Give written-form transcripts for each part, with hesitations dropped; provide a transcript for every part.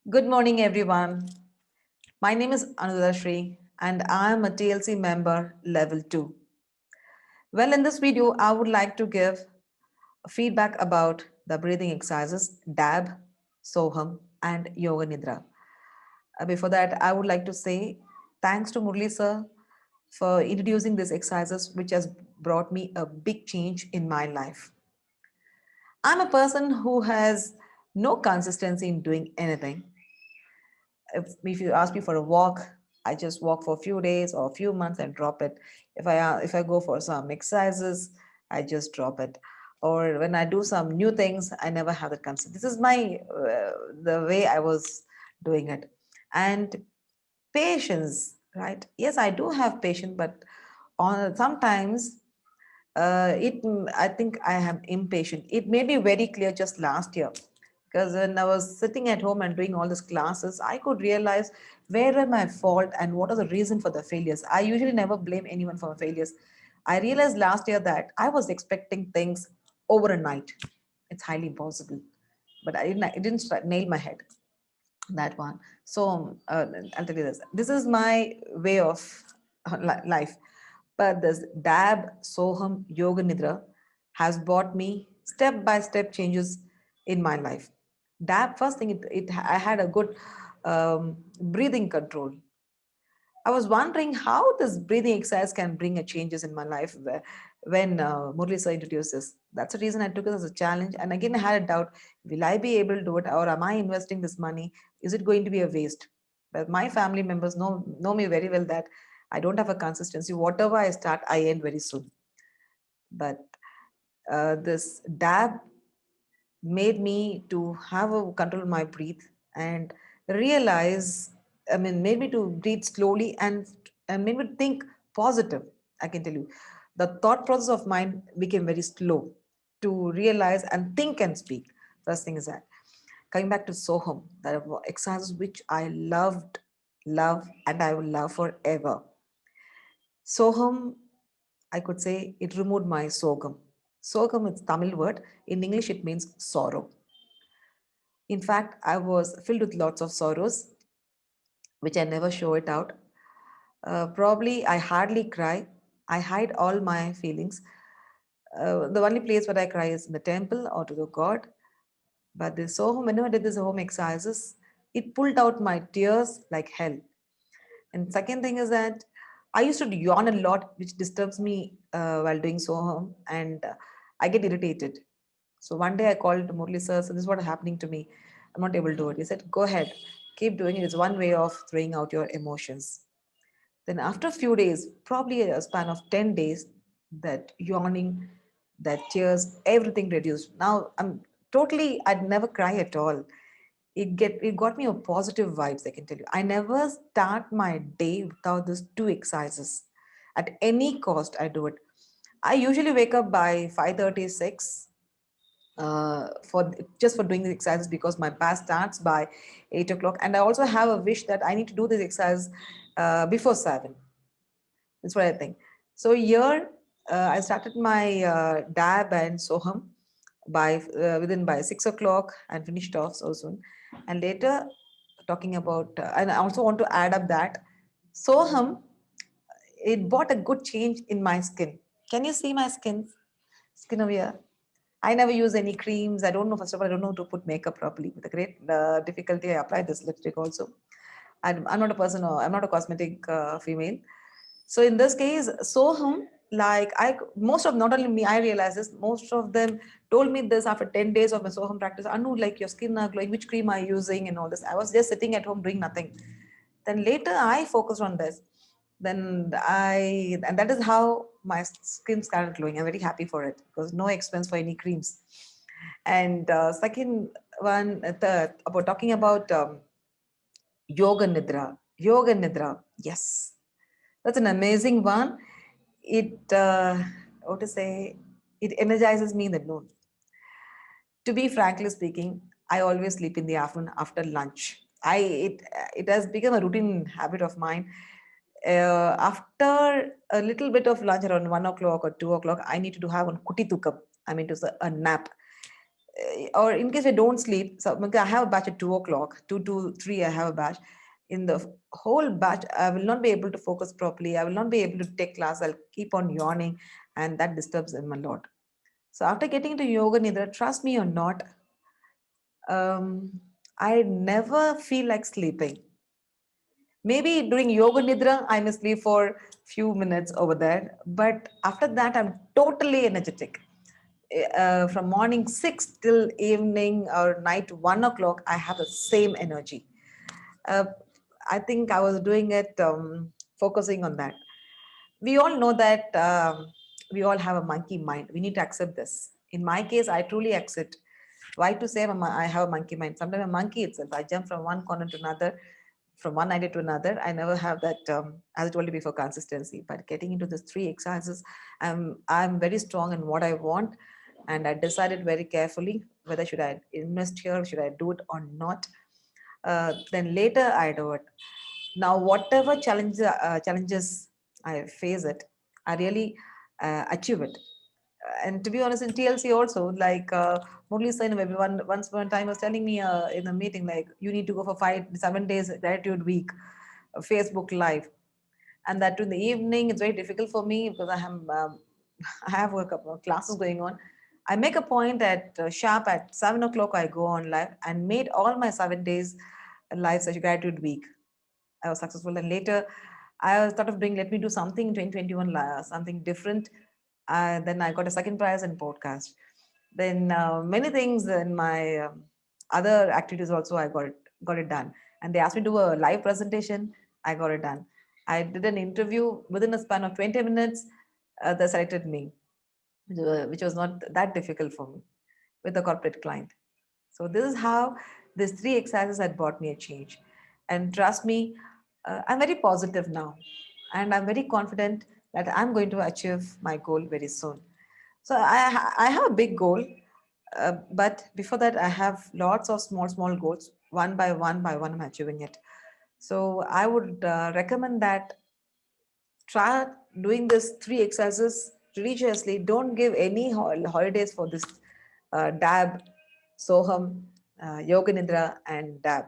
Good morning, everyone. My name is Anudashri, and I am a TLC member level 2. Well, in this video, I would like to give feedback about the breathing exercises DAB, Soham, and Yoga Nidra. Before that, I would like to say thanks to Murali sir for introducing these exercises, which has brought me a big change in my life. I'm a person who has no consistency in doing anything. If you ask me for a walk, I just walk for a few days or a few months and drop it. If I go for some exercises, I just drop it. Or when I do some new things, I never have that concept. This is my the way I was doing it. And patience, right? Yes, I do have patience, but on sometimes I think I am impatient. It made me very clear just last year, because when I was sitting at home and doing all these classes, I could realize where were my fault and what are the reason for the failures. I usually never blame anyone for my failures. I realized last year that I was expecting things over a night. It's highly impossible, but I didn't nail my head that one. So I'll tell you this. This is my way of life. But this Dab Soham Yoga Nidra has brought me step by step changes in my life. Dab, first thing, I had a good breathing control. I was wondering how this breathing exercise can bring a changes in my life when Murli sir introduced this. That's the reason I took it as a challenge. And again, I had a doubt, will I be able to do it, or am I investing this money? Is it going to be a waste? But my family members know me very well that I don't have a consistency. Whatever I start, I end very soon. But this dab made me to have a control of my breath and realize, made me to breathe slowly and made me think positive. I can tell you, the thought process of mine became very slow to realize and think and speak. First thing is that. Coming back to Soham, that were exercises which I love, and I will love forever. Soham, I could say it removed my sogam. Sogam is Tamil word. In English, it means sorrow. In fact, I was filled with lots of sorrows, which I never show it out. Probably I hardly cry. I hide all my feelings. The only place where I cry is in the temple or to the God. But this home, whenever I did this home exercises, it pulled out my tears like hell. And second thing is that I used to yawn a lot, which disturbs me while doing so home, and I get irritated. So one day I called Murli sir, so this is what is happening to me. I'm not able to do it. He said, go ahead, keep doing it. It's one way of throwing out your emotions. Then after a few days, probably a span of 10 days, that yawning, that tears, everything reduced. Now I'm totally, I'd never cry at all. It got me a positive vibes, I can tell you. I never start my day without these two exercises. At any cost, I do it. I usually wake up by 5:36 for just for doing the exercises because my past starts by 8 o'clock, and I also have a wish that I need to do this exercise before 7. That's what I think. So here I started my dab and soham within by 6 o'clock and finished off so soon. And later talking about and I also want to add up that soham, it brought a good change in my skin. Can you see my skin over here? I never use any creams. I don't know. First of all, I don't know how to put makeup properly. With a great difficulty, I apply this lipstick also. I'm not a person. I'm not a cosmetic female. So in this case, Soham, like most of not only me, I realized this. Most of them told me this after 10 days of my Soham practice. Anu, like your skin are glowing. Which cream are you using and all this? I was just sitting at home doing nothing. Then later I focused on this. And that is how my skin started glowing. I'm very happy for it because no expense for any creams. And second one, about talking about yoga nidra. Yoga nidra, yes, that's an amazing one. It, what to say, it energizes me in the noon. To be frankly speaking, I always sleep in the afternoon after lunch. It has become a routine habit of mine. After a little bit of lunch around 1 o'clock or 2 o'clock, I need to have one kuti tukam. I mean, to say a nap. or in case I don't sleep, so because I have a batch at 2 o'clock, 2 to 3, I have a batch. In the whole batch, I will not be able to focus properly. I will not be able to take class. I'll keep on yawning, and that disturbs them a lot. So after getting into yoga nidra, trust me or not, I never feel like sleeping. Maybe during yoga nidra, I may sleep for few minutes over there, but after that, I'm totally energetic. From morning 6 till evening or night 1 o'clock, I have the same energy. Uh, I think I was doing it, focusing on that. We all know that we all have a monkey mind. We need to accept this. In my case, I truly accept. Why to say I have a monkey mind? Sometimes a monkey itself. I jump from one corner to another, from one idea to another. I never have that, as I told you before, consistency. But getting into these three exercises, I'm very strong in what I want, and I decided very carefully whether should I invest here, should I do it or not. Then later I do it. Now whatever challenges I face it, I really achieve it. And to be honest, in TLC also, like Murali Sain, everyone once one time was telling me in a meeting, like you need to go for 5 7 days gratitude week, Facebook live, and that in the evening it's very difficult for me because I have I have a couple of classes going on. I make a point at sharp at 7 o'clock I go on live and made all my 7 days live such gratitude week. I was successful, and later I was thought of doing let me do something in 2021, something different. Then I got a second prize in podcast. Then many things in my other activities also I got it done. And they asked me to do a live presentation. I got it done. I did an interview within a span of 20 minutes. They selected me, which was not that difficult for me with a corporate client. So this is how these three exercises had brought me a change. And trust me, I'm very positive now. And I'm very confident that I'm going to achieve my goal very soon. So I have a big goal, but before that, I have lots of small, small goals. One by one, I'm achieving it. So I would recommend that try doing this three exercises religiously. Don't give any holidays for this dab, soham, yoga nidra, and dab.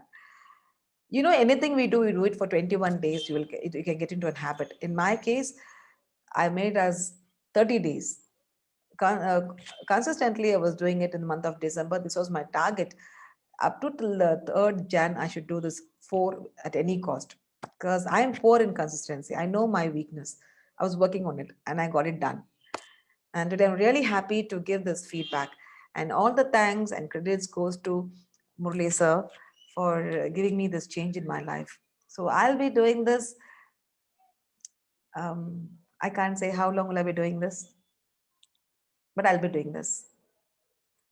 You know, anything we do it for 21 days, you can get into a habit. In my case, I made as 30 days. Consistently, I was doing it in the month of December. This was my target. Up to till the 3rd Jan, I should do this 4 at any cost because I am poor in consistency. I know my weakness. I was working on it and I got it done. And today I'm really happy to give this feedback. And all the thanks and credits goes to Murali sir for giving me this change in my life. So I'll be doing this. I can't say how long will I be doing this, but I'll be doing this.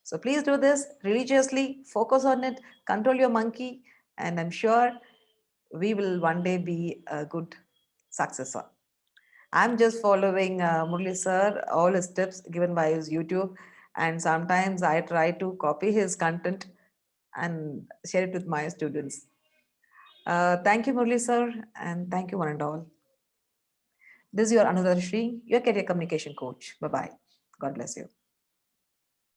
So please do this religiously, focus on it, control your monkey, and I'm sure we will one day be a good successor. I'm just following Murli sir, all his tips given by his YouTube, and sometimes I try to copy his content and share it with my students. Thank you, Murli sir, and thank you one and all. This is your Anudra Shri, your career communication coach. Bye bye. God bless you.